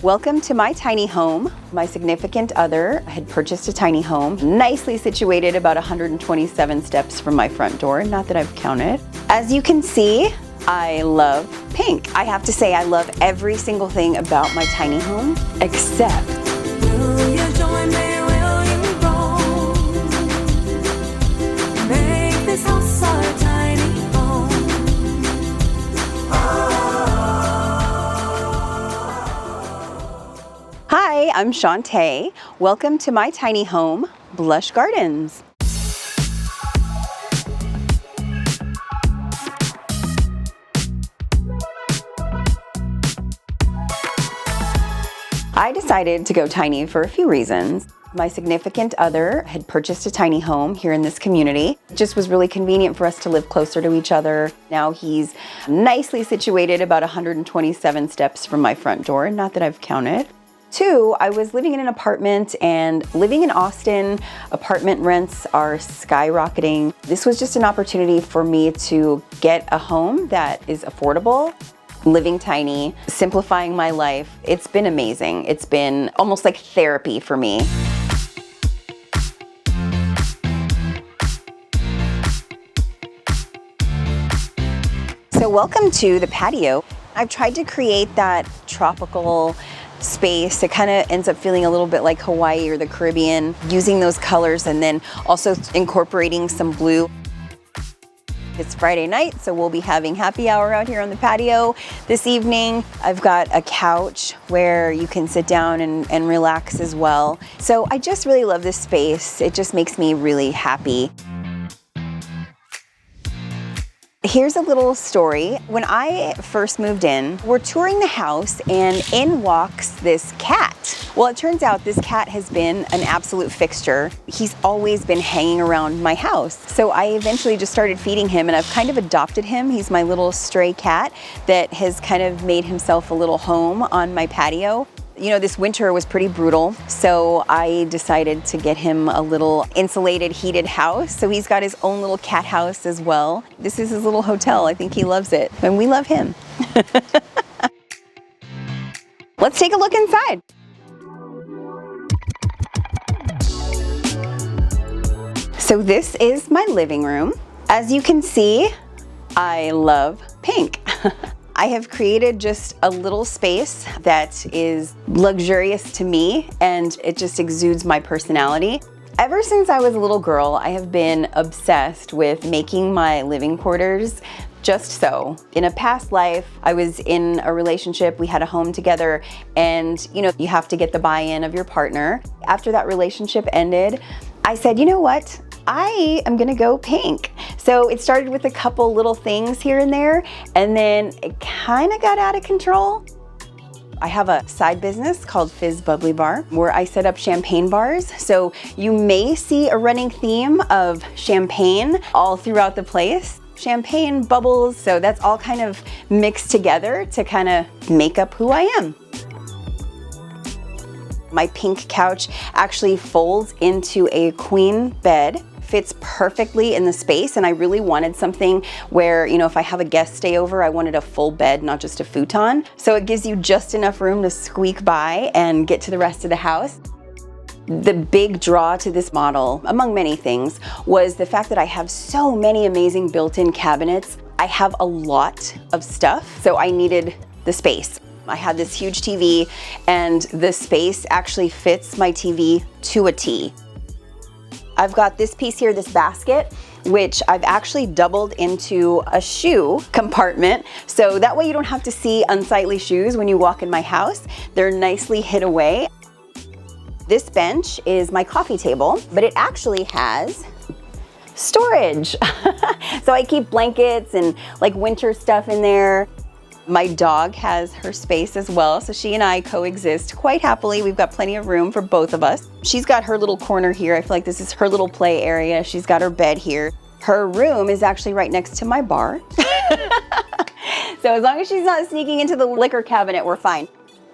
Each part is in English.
Welcome to my tiny home. My significant other had purchased a tiny home, nicely situated about 127 steps from my front door, not that I've counted. As you can see, I love pink. I have to say I love every single thing about my tiny home, except will you join me, will you roll? Make this house our tiny home. Hi, I'm Shantae. Welcome to my tiny home, Blush Gardens. I decided to go tiny for a few reasons. My significant other had purchased a tiny home here in this community. It just was really convenient for us to live closer to each other. Now he's nicely situated about 127 steps from my front door, not that I've counted. Two, I was living in an apartment, and living in Austin, apartment rents are skyrocketing. This was just an opportunity for me to get a home that is affordable. Living tiny, simplifying my life. It's been amazing. It's been almost like therapy for me. So welcome to the patio. I've tried to create that tropical space. It kind of ends up feeling a little bit like Hawaii or the Caribbean, using those colors and then also incorporating some blue. It's Friday night, so we'll be having happy hour out here on the patio this evening. I've got a couch where you can sit down and relax as well. So I just really love this space. It just makes me really happy. Here's a little story. When I first moved in, we're touring the house and in walks this cat. Well, it turns out this cat has been an absolute fixture. He's always been hanging around my house. So I eventually just started feeding him, and I've kind of adopted him. He's my little stray cat that has kind of made himself a little home on my patio. You know, this winter was pretty brutal, so I decided to get him a little insulated, heated house. So he's got his own little cat house as well. This is his little hotel. I think he loves it, and we love him. Let's take a look inside. So this is my living room. As you can see, I love pink. I have created just a little space that is luxurious to me, and it just exudes my personality. Ever since I was a little girl, I have been obsessed with making my living quarters just so. In a past life, I was in a relationship, we had a home together, and you have to get the buy-in of your partner. After that relationship ended, I said, you know what? I am gonna go pink. So it started with a couple little things here and there, and then it kind of got out of control. I have a side business called Fizz Bubbly Bar, where I set up champagne bars. So you may see a running theme of champagne all throughout the place. Champagne, bubbles, so that's all kind of mixed together to kind of make up who I am. My pink couch actually folds into a queen bed. Fits perfectly in the space, and I really wanted something where, if I have a guest stay over, I wanted a full bed, not just a futon. So it gives you just enough room to squeak by and get to the rest of the house. The big draw to this model, among many things, was the fact that I have so many amazing built-in cabinets. I have a lot of stuff, so I needed the space. I had this huge TV, and the space actually fits my TV to a T. I've got this piece here, this basket, which I've actually doubled into a shoe compartment. So that way you don't have to see unsightly shoes when you walk in my house. They're nicely hid away. This bench is my coffee table, but it actually has storage. So I keep blankets and like winter stuff in there. My dog has her space as well, so she and I coexist quite happily. We've got plenty of room for both of us. She's got her little corner here. I feel like this is her little play area. She's got her bed here. Her room is actually right next to my bar. So as long as she's not sneaking into the liquor cabinet, we're fine.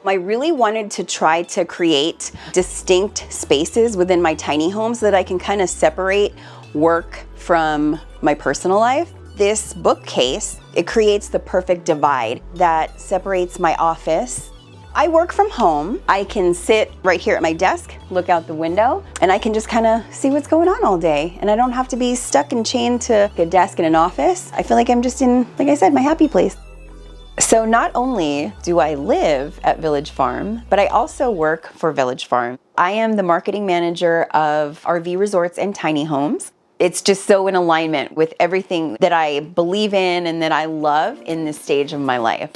I really wanted to try to create distinct spaces within my tiny home so that I can kind of separate work from my personal life. This bookcase, it creates the perfect divide that separates my office I work from home. I can sit right here at my desk, look out the window, and I can just kind of see what's going on all day. And I don't have to be stuck and chained to a desk in an office. I feel like I'm just in, like I said, my happy place. So not only do I live at Village Farm, but I also work for Village Farm. I am the marketing manager of RV resorts and tiny homes. It's just so in alignment with everything that I believe in and that I love in this stage of my life.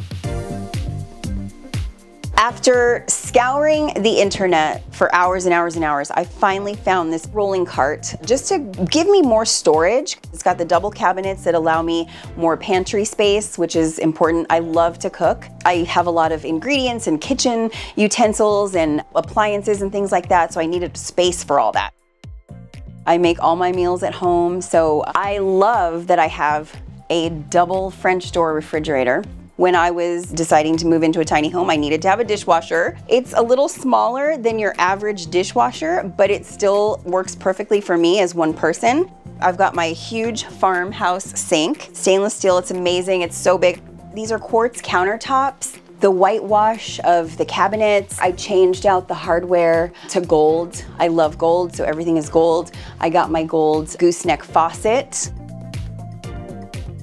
After scouring the internet for hours and hours and hours, I finally found this rolling cart just to give me more storage. It's got the double cabinets that allow me more pantry space, which is important. I love to cook. I have a lot of ingredients and kitchen utensils and appliances and things like that, so I needed space for all that. I make all my meals at home, so I love that I have a double French door refrigerator. When I was deciding to move into a tiny home, I needed to have a dishwasher. It's a little smaller than your average dishwasher, but it still works perfectly for me as one person. I've got my huge farmhouse sink, stainless steel. It's amazing. It's so big. These are quartz countertops. The whitewash of the cabinets, I changed out the hardware to gold. I love gold, so everything is gold. I got my gold gooseneck faucet.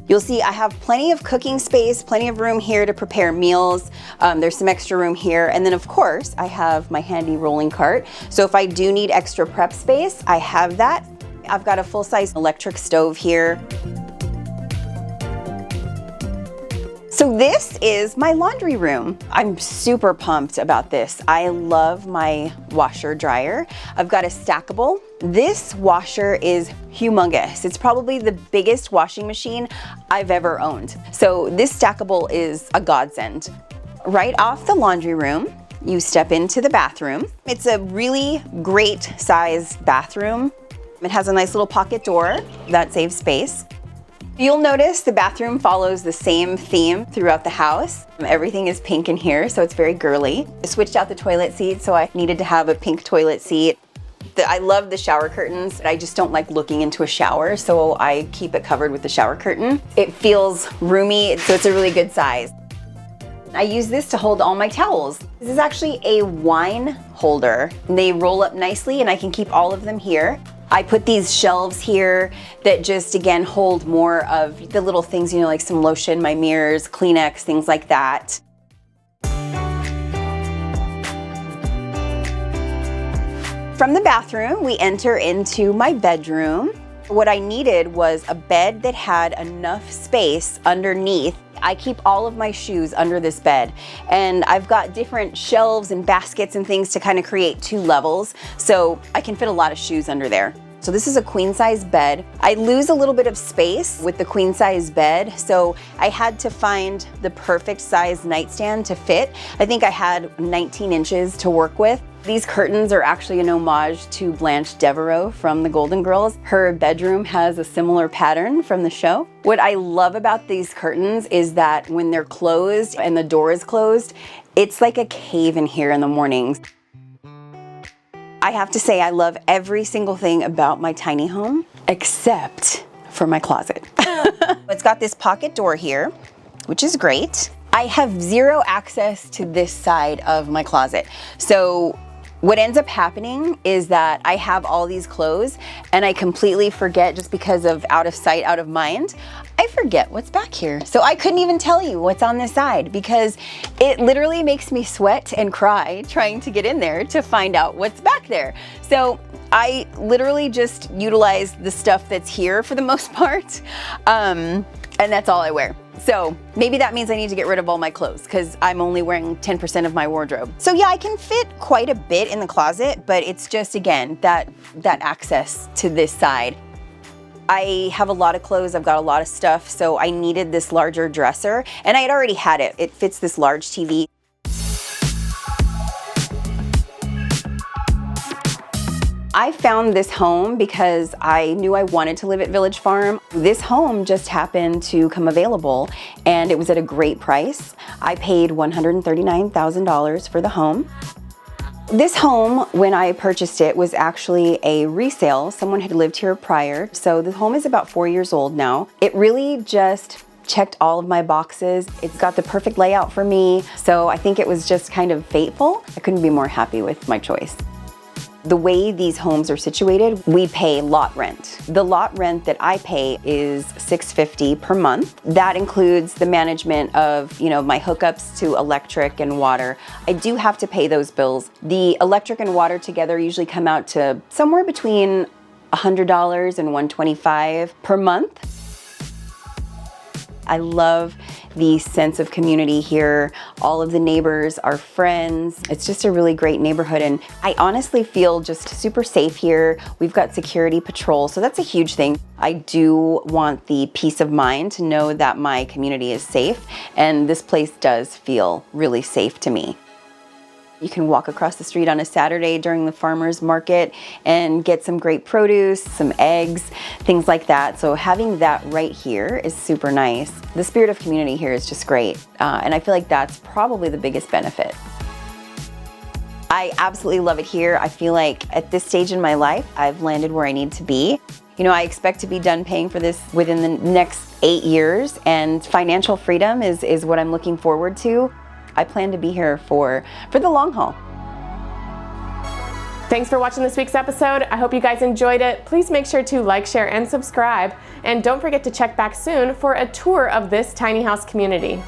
You'll see I have plenty of cooking space, plenty of room here to prepare meals. There's some extra room here. And then of course, I have my handy rolling cart. So if I do need extra prep space, I have that. I've got a full-size electric stove here. So this is my laundry room. I'm super pumped about this. I love my washer dryer. I've got a stackable. This washer is humongous. It's probably the biggest washing machine I've ever owned. So this stackable is a godsend. Right off the laundry room, you step into the bathroom. It's a really great size bathroom. It has a nice little pocket door that saves space. You'll notice the bathroom follows the same theme throughout the house. Everything is pink in here, so it's very girly. I switched out the toilet seat, so I needed to have a pink toilet seat. I love the shower curtains. I just don't like looking into a shower, so I keep it covered with the shower curtain. It feels roomy, so it's a really good size. I use this to hold all my towels. This is actually a wine holder. They roll up nicely and I can keep all of them here. I put these shelves here that just, again, hold more of the little things, you know, like some lotion, my mirrors, Kleenex, things like that. From the bathroom, we enter into my bedroom. What I needed was a bed that had enough space underneath. I keep all of my shoes under this bed, and I've got different shelves and baskets and things to kind of create two levels, so I can fit a lot of shoes under there. So this is a queen size bed. I lose a little bit of space with the queen size bed, so I had to find the perfect size nightstand to fit. I think I had 19 inches to work with. These curtains are actually an homage to Blanche Devereaux from The Golden Girls. Her bedroom has a similar pattern from the show. What I love about these curtains is that when they're closed and the door is closed, it's like a cave in here in the mornings. I have to say I love every single thing about my tiny home except for my closet. It's got this pocket door here, which is great. I have zero access to this side of my closet. So what ends up happening is that I have all these clothes and I completely forget, just because of out of sight, out of mind, I forget what's back here. So I couldn't even tell you what's on this side because it literally makes me sweat and cry trying to get in there to find out what's back there. So I literally just utilize the stuff that's here for the most part. And that's all I wear. So maybe that means I need to get rid of all my clothes because I'm only wearing 10% of my wardrobe. So yeah, I can fit quite a bit in the closet, but it's just, again, that access to this side. I have a lot of clothes, I've got a lot of stuff, so I needed this larger dresser, and I had already had it. It fits this large TV. I found this home because I knew I wanted to live at Village Farm. This home just happened to come available and it was at a great price. I paid $139,000 for the home. This home, when I purchased it, was actually a resale. Someone had lived here prior, so the home is about 4 years old now. It really just checked all of my boxes. It's got the perfect layout for me. So I think it was just kind of fateful. I couldn't be more happy with my choice. The way these homes are situated, we pay lot rent. The lot rent that I pay is $650 per month. That includes the management of, my hookups to electric and water. I do have to pay those bills. The electric and water together usually come out to somewhere between $100 and $125 per month. I love the sense of community here. All of the neighbors are friends. It's just a really great neighborhood, and I honestly feel just super safe here. We've got security patrol, so that's a huge thing. I do want the peace of mind to know that my community is safe, and this place does feel really safe to me. You can walk across the street on a Saturday during the farmer's market and get some great produce, some eggs, things like that. So having that right here is super nice. The spirit of community here is just great. And I feel like that's probably the biggest benefit. I absolutely love it here. I feel like at this stage in my life, I've landed where I need to be. I expect to be done paying for this within the next 8 years, and financial freedom is what I'm looking forward to. I plan to be here for the long haul. Thanks for watching this week's episode. I hope you guys enjoyed it. Please make sure to like, share, and subscribe. And don't forget to check back soon for a tour of this tiny house community.